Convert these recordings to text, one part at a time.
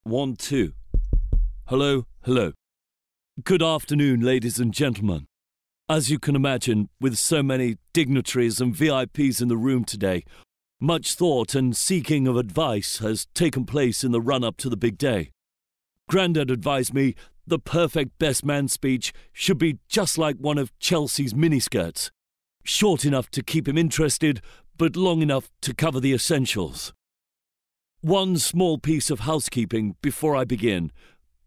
1, 2. Hello, hello. Good afternoon, ladies and gentlemen. As you can imagine, with so many dignitaries and VIPs in the room today, much thought and seeking of advice has taken place in the run-up to the big day. Grandad advised me the perfect best man speech should be just like one of Chelsea's miniskirts, short enough to keep him interested, but long enough to cover the essentials. One small piece of housekeeping before I begin.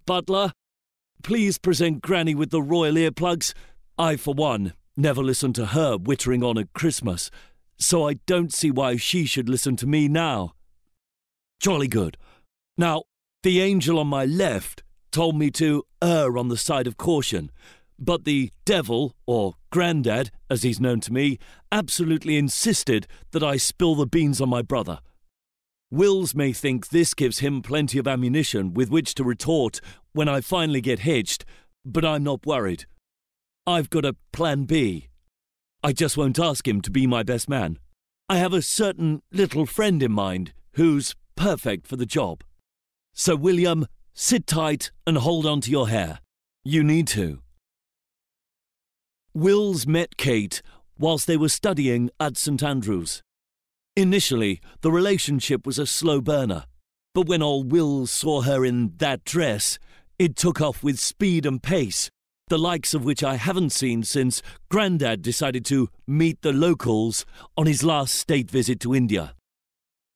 Butler, please present Granny with the royal earplugs. I, for one, never listen to her wittering on at Christmas, so I don't see why she should listen to me now. Jolly good. Now, the angel on my left told me to err on the side of caution, but the devil, or Grandad, as he's known to me, absolutely insisted that I spill the beans on my brother. Wills may think this gives him plenty of ammunition with which to retort when I finally get hitched, but I'm not worried. I've got a plan B. I just won't ask him to be my best man. I have a certain little friend in mind who's perfect for the job. So, William, sit tight and hold on to your hair. You need to. Wills met Kate whilst they were studying at St Andrews. Initially, the relationship was a slow burner, but when old Wills saw her in that dress, it took off with speed and pace, the likes of which I haven't seen since Grandad decided to meet the locals on his last state visit to India.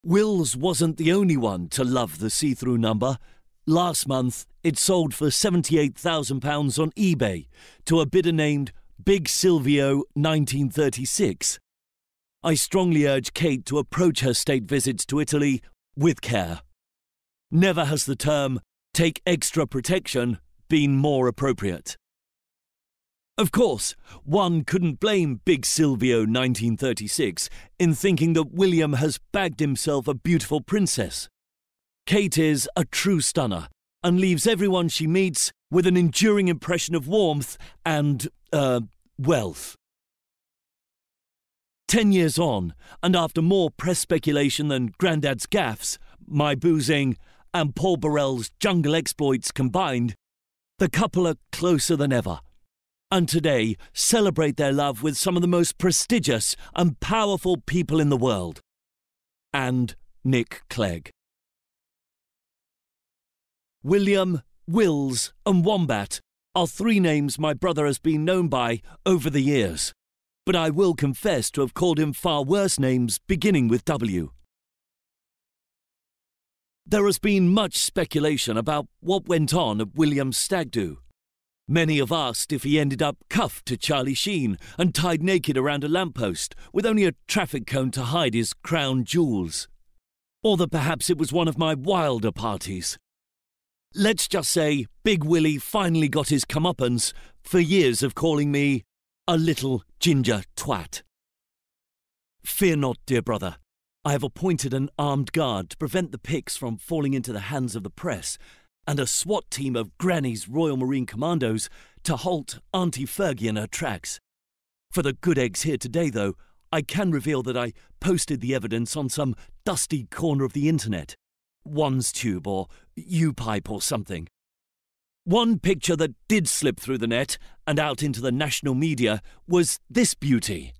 Wills wasn't the only one to love the see-through number. Last month, it sold for £78,000 on eBay to a bidder named Big Silvio 1936. I strongly urge Kate to approach her state visits to Italy with care. Never has the term "take extra protection" been more appropriate. Of course, one couldn't blame Big Silvio 1936 in thinking that William has bagged himself a beautiful princess. Kate is a true stunner and leaves everyone she meets with an enduring impression of warmth and, wealth. 10 years on, and after more press speculation than Grandad's gaffes, my boozing, and Paul Burrell's jungle exploits combined, the couple are closer than ever, and today celebrate their love with some of the most prestigious and powerful people in the world. And Nick Clegg. William, Wills, and Wombat are three names my brother has been known by over the years, but I will confess to have called him far worse names beginning with W. There has been much speculation about what went on at William's stag do. Many have asked if he ended up cuffed to Charlie Sheen and tied naked around a lamppost with only a traffic cone to hide his crown jewels. Or that perhaps it was one of my wilder parties. Let's just say Big Willie finally got his comeuppance for years of calling me a little ginger twat. Fear not, dear brother. I have appointed an armed guard to prevent the pics from falling into the hands of the press, and a SWAT team of Granny's Royal Marine Commandos to halt Auntie Fergie in her tracks. For the good eggs here today, though, I can reveal that I posted the evidence on some dusty corner of the internet. OneTube or U-Pipe or something. One picture that did slip through the net and out into the national media was this beauty.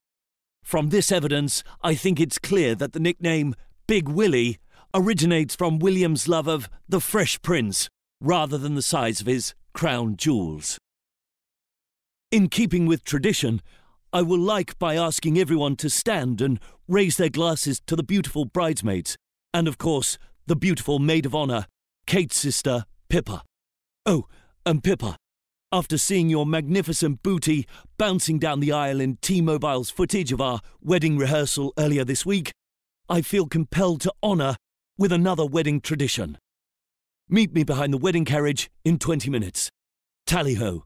From this evidence, I think it's clear that the nickname Big Willie originates from William's love of the Fresh Prince rather than the size of his crown jewels. In keeping with tradition, I will like by asking everyone to stand and raise their glasses to the beautiful bridesmaids and, of course, the beautiful maid of honour, Kate's sister, Pippa. Oh, and Pippa, after seeing your magnificent booty bouncing down the aisle in T-Mobile's footage of our wedding rehearsal earlier this week, I feel compelled to honour with another wedding tradition. Meet me behind the wedding carriage in 20 minutes. Tally-ho.